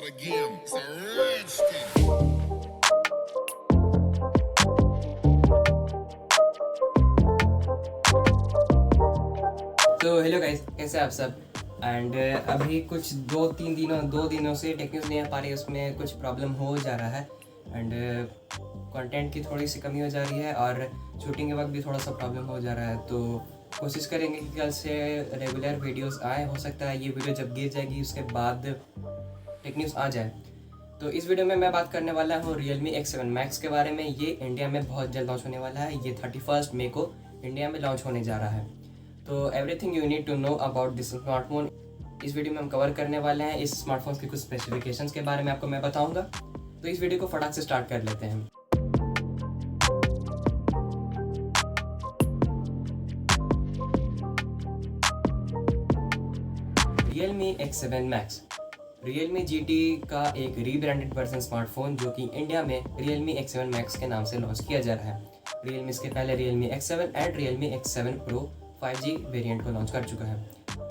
again. It's a rich thing. तो hello guys, कैसे आप सब। एंड अभी कुछ दो दिनों से टेक न्यूज़ नहीं आ पा रही, उसमें कुछ प्रॉब्लम हो जा रहा है। एंड कंटेंट की थोड़ी सी कमी हो जा रही है और शूटिंग के वक्त भी थोड़ा सा प्रॉब्लम हो जा रहा है। तो कोशिश करेंगे कि कल से रेगुलर वीडियोस आए। हो सकता है ये वीडियो जब गिर जाएगी उसके बाद टेक न्यूज़ आ जाए। तो इस वीडियो में मैं बात करने वाला हूँ Realme X7 Max के बारे में। ये इंडिया में बहुत जल्द लॉन्च होने वाला है। ये 31 मई को इंडिया में लॉन्च होने जा रहा है। तो everything you need to know about this smartphone इस वीडियो में हम कवर करने वाले हैं। इस स्मार्टफोन के कुछ स्पेसिफिकेशंस के बारे में आपको मैं बताऊंगा। तो इस वीडियो को फटाक से स्टार्ट कर लेते हैं। Realme X7 Max Realme GT का एक रीब्रांडेड वर्जन स्मार्टफोन जो कि इंडिया में Realme X7 Max के नाम से लॉन्च किया जा रहा है। Realme इसके पहले Realme X7 and Realme X7 Pro 5G variant को लॉन्च कर चुका है।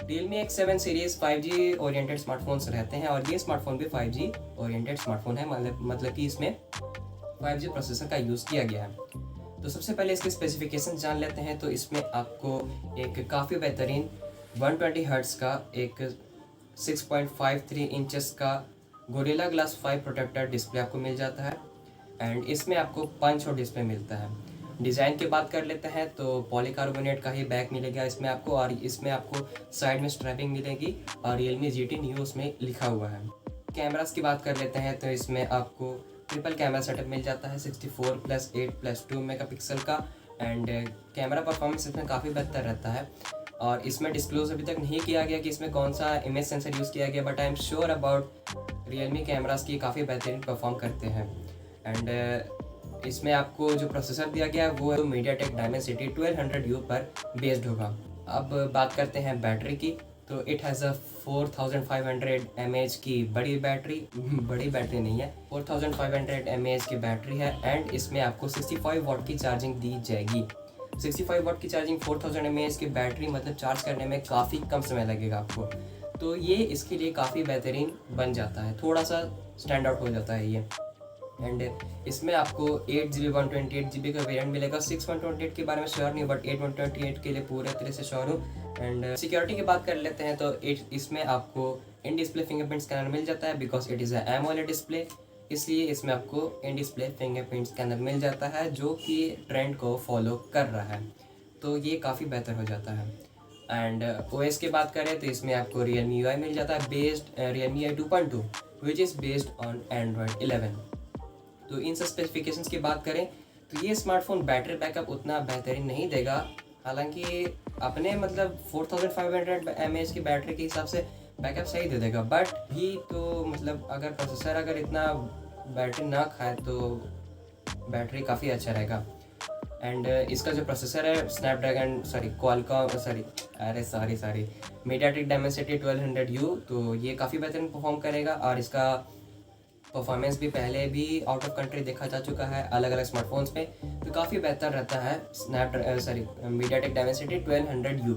Realme X7 series 5G oriented smartphones रहते हैं और ये स्मार्टफोन भी 5G ओरिएंटेड स्मार्टफोन है, मतलब कि इसमें 5G प्रोसेसर का यूज़ किया गया है। तो सबसे पहले इसके स्पेसिफिकेशन जान लेते हैं। तो इसमें आपको एक काफ़ी बेहतरीन 120 हर्ट्ज़ का एक 6.53 इंचेस का गोरिल्ला ग्लास 5 प्रोटेक्टर डिस्प्ले आपको मिल जाता है। एंड इसमें आपको पंच और डिस्प्ले मिलता है। डिज़ाइन की बात कर लेते हैं तो पॉलीकार्बोनेट का ही बैक मिलेगा इसमें आपको, और इसमें आपको साइड में स्ट्रैपिंग मिलेगी और Realme GT Neo उसमें लिखा हुआ है। कैमरास की बात कर लेते हैं तो इसमें आपको ट्रिपल कैमरा सेटअप मिल जाता है 64+8+2 मेगापिक्सल का। एंड कैमरा परफॉर्मेंस इसमें काफ़ी बेहतर रहता है। और इसमें डिस्क्लोज अभी तक नहीं किया गया कि इसमें कौन सा इमेज सेंसर यूज़ किया गया, but I am sure about Realme cameras की काफ़ी बेहतरीन परफॉर्म करते हैं। एंड इसमें आपको जो प्रोसेसर दिया गया है वो MediaTek Dimensity 1200U पर बेस्ड होगा। अब बात करते हैं बैटरी की। तो इट हैज़ अ 4500 mAh की बड़ी बैटरी नहीं है, 4500 mAh की बैटरी है। एंड इसमें आपको 65 वाट की चार्जिंग दी जाएगी। 65 वाट की चार्जिंग 4000 mAh की बैटरी, मतलब चार्ज करने में काफ़ी कम समय लगेगा आपको। तो ये इसके लिए काफ़ी बेहतरीन बन जाता है, थोड़ा सा स्टैंड आउट हो जाता है ये। एंड इसमें आपको 8GB 128GB का वेरिएंट मिलेगा। 6/128 के बारे में श्योर नहीं, बट 8/128 के लिए पूरे तरह से श्योर हूँ। एंड सिक्योरिटी की बात कर लेते हैं तो इसमें आपको इन डिस्प्ले फिंगरप्रिंट स्कैनर मिल जाता है, because it is a AMOLED display, इसलिए इसमें आपको इन डिस्प्ले फिंगरप्रिंट स्कैनर मिल जाता है जो कि ट्रेंड को फॉलो कर रहा है। तो ये काफ़ी बेहतर हो जाता है। एंड OS की बात करें तो इसमें आपको Realme UI मिल जाता है based Realme UI 2.2 which is based on Android 11। तो इन सब स्पेसिफिकेशंस की बात करें तो ये स्मार्टफोन बैटरी बैकअप उतना बेहतरीन नहीं देगा। हालांकि अपने मतलब 4500 mAh की बैटरी के हिसाब से बैकअप सही दे देगा, बट भी तो मतलब अगर प्रोसेसर अगर इतना बैटरी ना खाए तो बैटरी काफ़ी अच्छा रहेगा। एंड इसका जो प्रोसेसर है स्नैपड्रैगन MediaTek Dimensity 1200U, तो ये काफ़ी बेहतरीन परफॉर्म करेगा। और इसका परफॉर्मेंस भी पहले भी आउट ऑफ कंट्री देखा जा चुका है अलग अलग स्मार्टफोन्स में, तो काफ़ी बेहतर रहता है MediaTek Dimensity 1200U।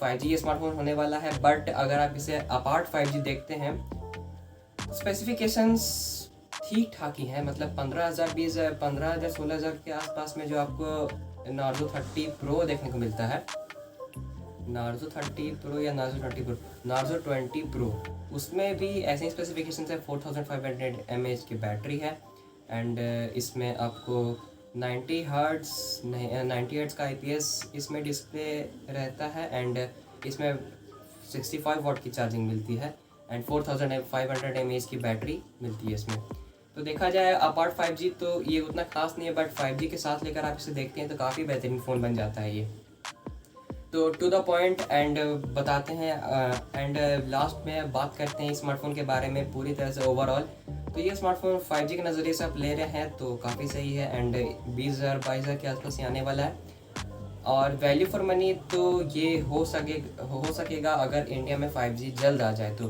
5G ये स्मार्टफोन होने वाला है, बट अगर आप इसे अपार्ट 5G देखते हैं स्पेसिफिकेशंस ठीक ठाक ही हैं। मतलब 15,000 16,000 के आसपास में जो आपको Narzo 30 Pro देखने को मिलता है, Narzo 30 Pro या Narzo 20 Pro, उसमें भी ऐसे ही स्पेसिफिकेशन है। 4500 mAh की बैटरी है। एंड इसमें आपको 90 हर्ट्ज़ का IPS इसमें डिस्प्ले रहता है। एंड इसमें 65 वाट की चार्जिंग मिलती है एंड 4500 mAh की बैटरी मिलती है इसमें। तो देखा जाए अपार्ट 5G तो ये उतना खास नहीं है, बट 5G के साथ लेकर आप इसे देखते हैं तो काफ़ी बेहतरीन फ़ोन बन जाता है ये। तो टू द पॉइंट एंड बताते हैं। एंड लास्ट में बात करते हैं इस स्मार्टफोन के बारे में पूरी तरह से ओवरऑल। तो ये स्मार्टफोन 5G के नज़रिए से आप ले रहे हैं तो काफ़ी सही है। एंड 20,000-22,000 के आसपास ही आने वाला है। और वैल्यू फॉर मनी तो ये हो सकेगा अगर इंडिया में 5G जल्द आ जाए तो,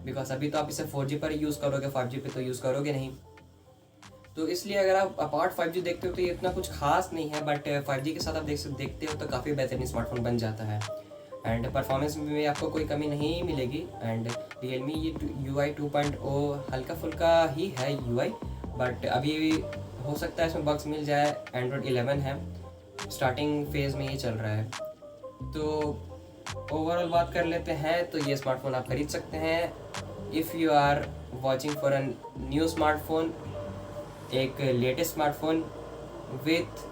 बिकॉज अभी तो आप इसे 4G पर ही यूज़ करोगे, 5G पे तो यूज़ करोगे नहीं। तो इसलिए अगर आप अपार्ट 5G देखते हो तो ये इतना कुछ खास नहीं है, बट 5G के साथ आप देखते हो तो काफ़ी बेहतरीन स्मार्टफोन बन जाता है। एंड परफॉर्मेंस में भी आपको कोई कमी नहीं मिलेगी। एंड Realme ये UI 2.0 हल्का फुल्का ही है UI, बट अभी हो सकता है इसमें बग्स मिल जाए। Android 11 है, स्टार्टिंग फेज़ में ये चल रहा है। तो ओवरऑल बात कर लेते हैं तो ये स्मार्टफोन आप खरीद सकते हैं if you are watching for a new smartphone, एक latest smartphone with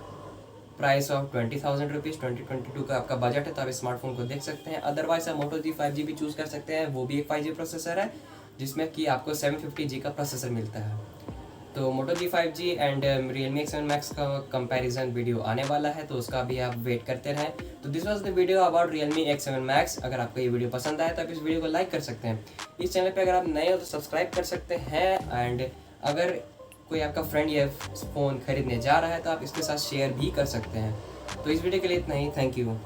price of 20,000 rupees. 2022 का आपका बजट है तो आप इस स्मार्टफोन को देख सकते हैं। अदरवाइज आप मोटो जी 5G भी चूज़ कर सकते हैं, वो भी एक 5G प्रोसेसर है जिसमें कि आपको 750G का प्रोसेसर मिलता है। तो मोटो जी 5G and Realme X7 Max का कंपैरिजन वीडियो आने वाला है, तो उसका भी आप वेट करते रहें। तो this was the video about Realme X7 Max। अगर आपको ये वीडियो पसंद आए तो आप इस वीडियो को लाइक कर सकते हैं। इस चैनल पे अगर आप नए हो तो सब्सक्राइब कर सकते हैं। एंड अगर कोई आपका फ्रेंड ये फ़ोन खरीदने जा रहा है तो आप इसके साथ शेयर भी कर सकते हैं। तो इस वीडियो के लिए इतना ही। Thank you.